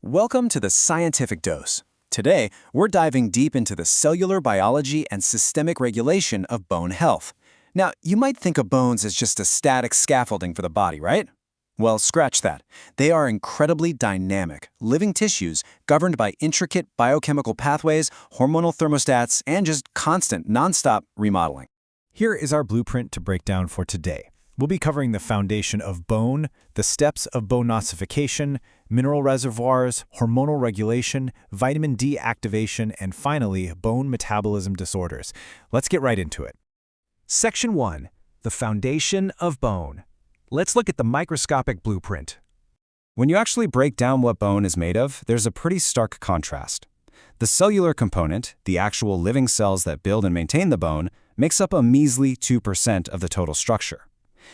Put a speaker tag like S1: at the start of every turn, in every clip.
S1: Welcome to the Scientific Dose. Today, we're diving deep into the cellular biology and systemic regulation of bone health. Now, you might think of bones as just a static scaffolding for the body, right? Well, scratch that. They are incredibly dynamic, living tissues governed by intricate biochemical pathways, hormonal thermostats, and just constant, nonstop remodeling.
S2: Here is our blueprint to break down for today. We'll be covering the foundation of bone, the steps of bone ossification, mineral reservoirs, hormonal regulation, vitamin D activation, and finally, bone metabolism disorders. Let's get right into it. Section 1. The foundation of bone. Let's look at the microscopic blueprint.
S1: When you actually break down what bone is made of, there's a pretty stark contrast. The cellular component, the actual living cells that build and maintain the bone, makes up a measly 2% of the total structure.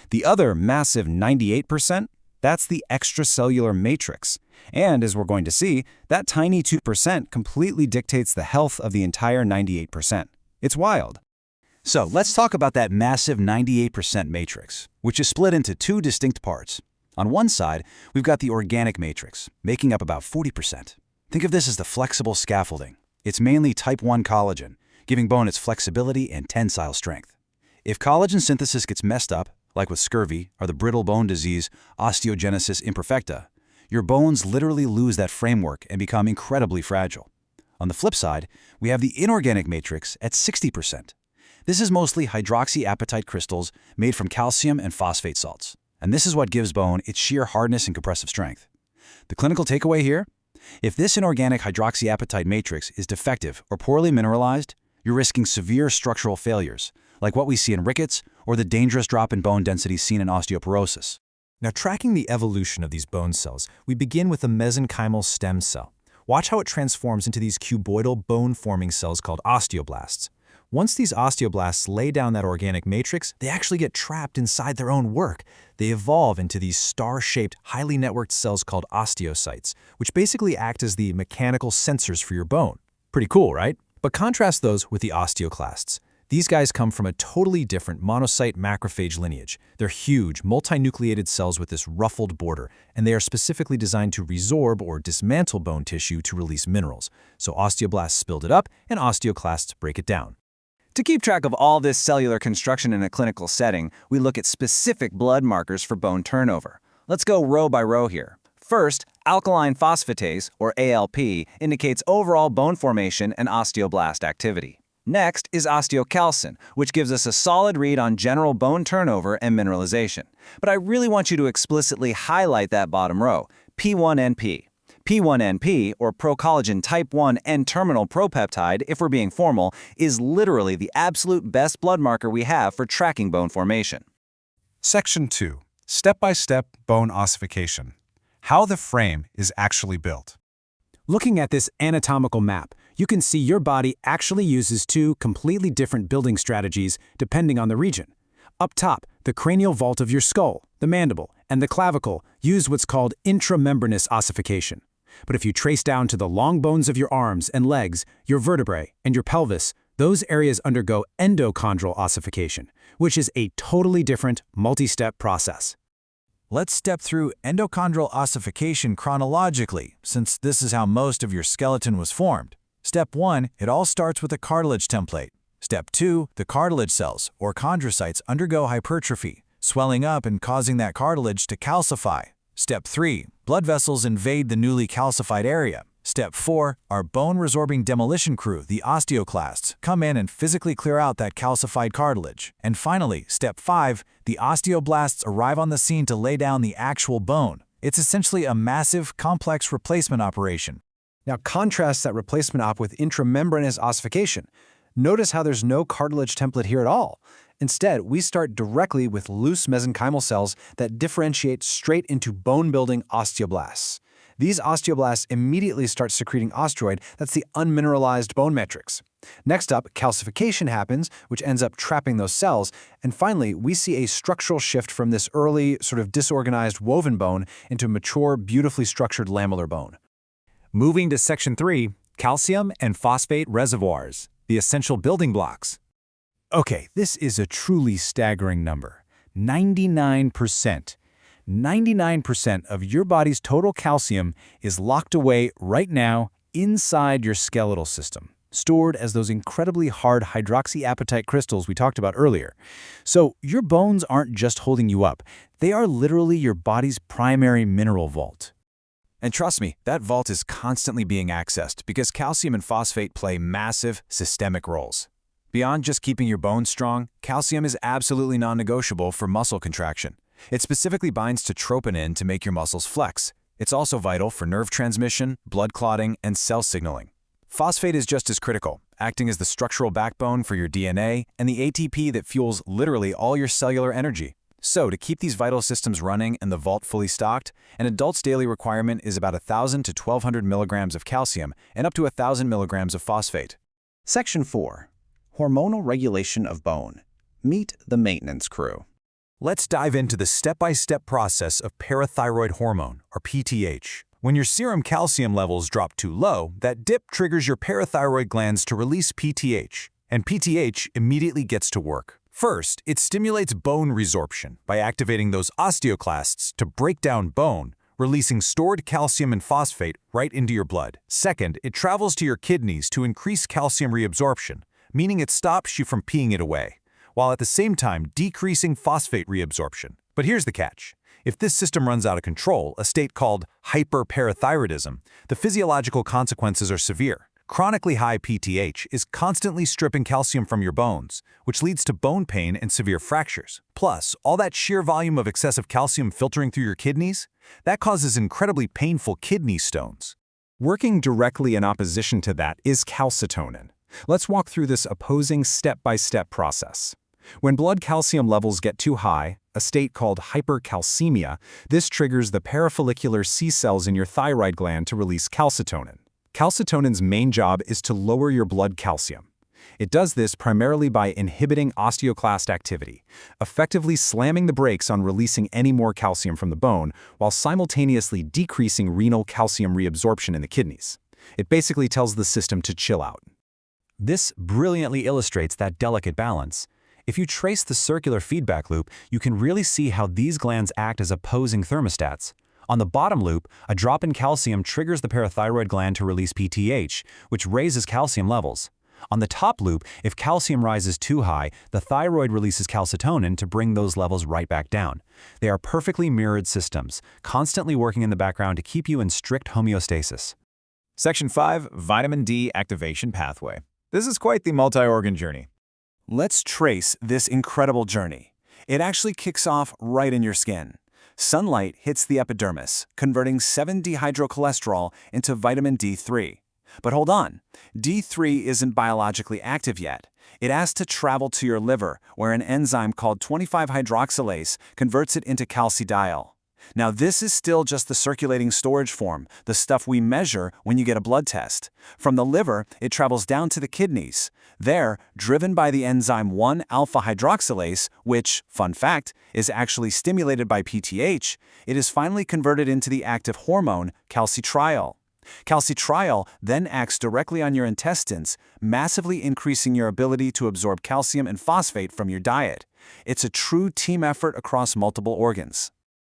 S1: The other massive 98%, that's the extracellular matrix. And as we're going to see, that tiny 2% completely dictates the health of the entire 98%. It's wild.
S3: So let's talk about that massive 98% matrix, which is split into two distinct parts. On one side, we've got the organic matrix, making up about 40%. Think of this as the flexible scaffolding. It's mainly type 1 collagen, giving bone its flexibility and tensile strength. If collagen synthesis gets messed up, like with scurvy or the brittle bone disease osteogenesis imperfecta, your bones literally lose that framework and become incredibly fragile. On the flip side, we have the inorganic matrix at 60%. This is mostly hydroxyapatite crystals made from calcium and phosphate salts. And this is what gives bone its sheer hardness and compressive strength. The clinical takeaway here? If this inorganic hydroxyapatite matrix is defective or poorly mineralized, you're risking severe structural failures, like what we see in rickets or the dangerous drop in bone density seen in osteoporosis.
S2: Now, tracking the evolution of these bone cells, we begin with the mesenchymal stem cell. Watch how it transforms into these cuboidal bone-forming cells called osteoblasts. Once these osteoblasts lay down that organic matrix, they actually get trapped inside their own work. They evolve into these star-shaped, highly networked cells called osteocytes, which basically act as the mechanical sensors for your bone. Pretty cool, right? But contrast those with the osteoclasts. These guys come from a totally different monocyte macrophage lineage. They're huge, multinucleated cells with this ruffled border, and they are specifically designed to resorb or dismantle bone tissue to release minerals. So osteoblasts build it up, and osteoclasts break it down.
S1: To keep track of all this cellular construction in a clinical setting, we look at specific blood markers for bone turnover. Let's go row by row here. First, alkaline phosphatase, or ALP, indicates overall bone formation and osteoblast activity. Next is osteocalcin, which gives us a solid read on general bone turnover and mineralization. But I really want you to explicitly highlight that bottom row, P1NP. P1NP, or procollagen type 1 N-terminal propeptide, if we're being formal, is literally the absolute best blood marker we have for tracking bone formation.
S4: Section 2. Step-by-step bone ossification. How the frame is actually built.
S2: Looking at this anatomical map, you can see your body actually uses two completely different building strategies depending on the region. Up top, the cranial vault of your skull, the mandible, and the clavicle use what's called intramembranous ossification. But if you trace down to the long bones of your arms and legs, your vertebrae, and your pelvis, those areas undergo endochondral ossification, which is a totally different, multi-step process.
S3: Let's step through endochondral ossification chronologically, since this is how most of your skeleton was formed. Step 1, it all starts with a cartilage template. Step 2, the cartilage cells, or chondrocytes, undergo hypertrophy, swelling up and causing that cartilage to calcify. Step 3, blood vessels invade the newly calcified area. Step 4, our bone-resorbing demolition crew, the osteoclasts, come in and physically clear out that calcified cartilage. And finally, Step 5, the osteoblasts arrive on the scene to lay down the actual bone. It's essentially a massive, complex replacement operation.
S2: Now contrast that replacement op with intramembranous ossification. Notice how there's no cartilage template here at all. Instead, we start directly with loose mesenchymal cells that differentiate straight into bone-building osteoblasts. These osteoblasts immediately start secreting osteroid, that's the unmineralized bone matrix. Next up, calcification happens, which ends up trapping those cells. And finally, we see a structural shift from this early, sort of disorganized woven bone into mature, beautifully structured lamellar bone.
S5: Moving to Section 3, calcium and phosphate reservoirs, the essential building blocks.
S2: Okay, this is a truly staggering number. 99%. 99% of your body's total calcium is locked away right now inside your skeletal system, stored as those incredibly hard hydroxyapatite crystals we talked about earlier. So your bones aren't just holding you up. They are literally your body's primary mineral vault.
S3: And trust me, that vault is constantly being accessed because calcium and phosphate play massive systemic roles. Beyond just keeping your bones strong, calcium is absolutely non-negotiable for muscle contraction. It specifically binds to troponin to make your muscles flex. It's also vital for nerve transmission, blood clotting, and cell signaling. Phosphate is just as critical, acting as the structural backbone for your DNA and the ATP that fuels literally all your cellular energy. So, to keep these vital systems running and the vault fully stocked, an adult's daily requirement is about 1,000 to 1,200 milligrams of calcium and up to 1,000 milligrams of phosphate.
S1: Section 4. Hormonal regulation of bone. Meet the maintenance crew.
S2: Let's dive into the step-by-step process of parathyroid hormone, or PTH. When your serum calcium levels drop too low, that dip triggers your parathyroid glands to release PTH, and PTH immediately gets to work. First, it stimulates bone resorption by activating those osteoclasts to break down bone, releasing stored calcium and phosphate right into your blood. Second, it travels to your kidneys to increase calcium reabsorption, meaning it stops you from peeing it away, while at the same time decreasing phosphate reabsorption. But here's the catch. If this system runs out of control, a state called hyperparathyroidism, the physiological consequences are severe. Chronically high PTH is constantly stripping calcium from your bones, which leads to bone pain and severe fractures. Plus, all that sheer volume of excessive calcium filtering through your kidneys, that causes incredibly painful kidney stones.
S5: Working directly in opposition to that is calcitonin. Let's walk through this opposing step-by-step process. When blood calcium levels get too high, a state called hypercalcemia, this triggers the parafollicular C cells in your thyroid gland to release calcitonin. Calcitonin's main job is to lower your blood calcium. It does this primarily by inhibiting osteoclast activity, effectively slamming the brakes on releasing any more calcium from the bone while simultaneously decreasing renal calcium reabsorption in the kidneys. It basically tells the system to chill out. This brilliantly illustrates that delicate balance. If you trace the circular feedback loop, you can really see how these glands act as opposing thermostats. On the bottom loop, a drop in calcium triggers the parathyroid gland to release PTH, which raises calcium levels. On the top loop, if calcium rises too high, the thyroid releases calcitonin to bring those levels right back down. They are perfectly mirrored systems, constantly working in the background to keep you in strict homeostasis.
S1: Section 5. Vitamin D activation pathway. This is quite the multi-organ journey. Let's trace this incredible journey. It actually kicks off right in your skin. Sunlight hits the epidermis, converting 7-dehydrocholesterol into vitamin D3. But hold on, D3 isn't biologically active yet. It has to travel to your liver, where an enzyme called 25-hydroxylase converts it into calcidiol. Now this is still just the circulating storage form, the stuff we measure when you get a blood test. From the liver, it travels down to the kidneys. There, driven by the enzyme 1-alpha-hydroxylase, which, fun fact, is actually stimulated by PTH, it is finally converted into the active hormone calcitriol. Calcitriol then acts directly on your intestines, massively increasing your ability to absorb calcium and phosphate from your diet. It's a true team effort across multiple organs.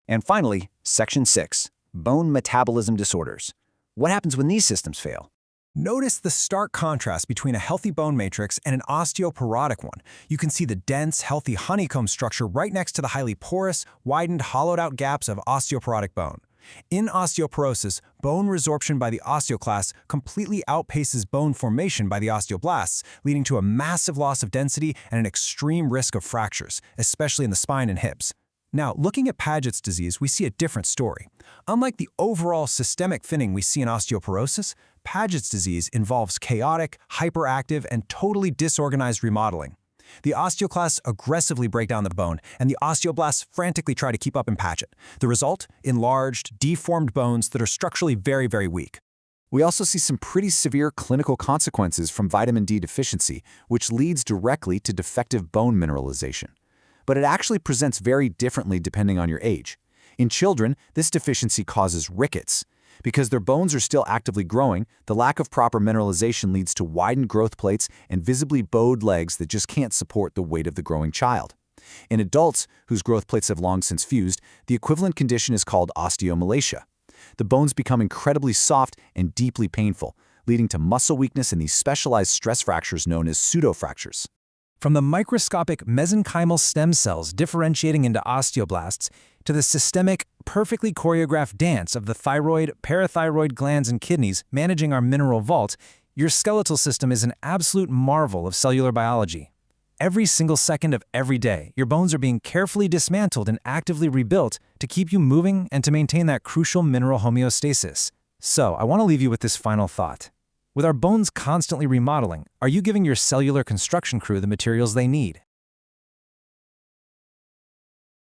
S1: And finally, Section 6. Bone metabolism disorders. What happens when these systems fail?
S5: Notice the stark contrast between a healthy bone matrix and an osteoporotic one. You can see the dense, healthy honeycomb structure right next to the highly porous, widened, hollowed-out gaps of osteoporotic bone. In osteoporosis, bone resorption by the osteoclasts completely outpaces bone formation by the osteoblasts, leading to a massive loss of density and an extreme risk of fractures, especially in the spine and hips. Now, looking at Paget's disease, we see a different story. Unlike the overall systemic thinning we see in osteoporosis, Paget's disease involves chaotic, hyperactive, and totally disorganized remodeling. The osteoclasts aggressively break down the bone, and the osteoblasts frantically try to keep up in Paget. The result? Enlarged, deformed bones that are structurally very, very weak.
S3: We also see some pretty severe clinical consequences from vitamin D deficiency, which leads directly to defective bone mineralization. But it actually presents very differently depending on your age. In children, this deficiency causes rickets. Because their bones are still actively growing, the lack of proper mineralization leads to widened growth plates and visibly bowed legs that just can't support the weight of the growing child. In adults, whose growth plates have long since fused, the equivalent condition is called osteomalacia. The bones become incredibly soft and deeply painful, leading to muscle weakness and these specialized stress fractures known as pseudofractures.
S2: From the microscopic mesenchymal stem cells differentiating into osteoblasts to the systemic, perfectly choreographed dance of the thyroid, parathyroid glands, and kidneys managing our mineral vault, your skeletal system is an absolute marvel of cellular biology. Every single second of every day, your bones are being carefully dismantled and actively rebuilt to keep you moving and to maintain that crucial mineral homeostasis. So, I want to leave you with this final thought. With our bones constantly remodeling, are you giving your cellular construction crew the materials they need?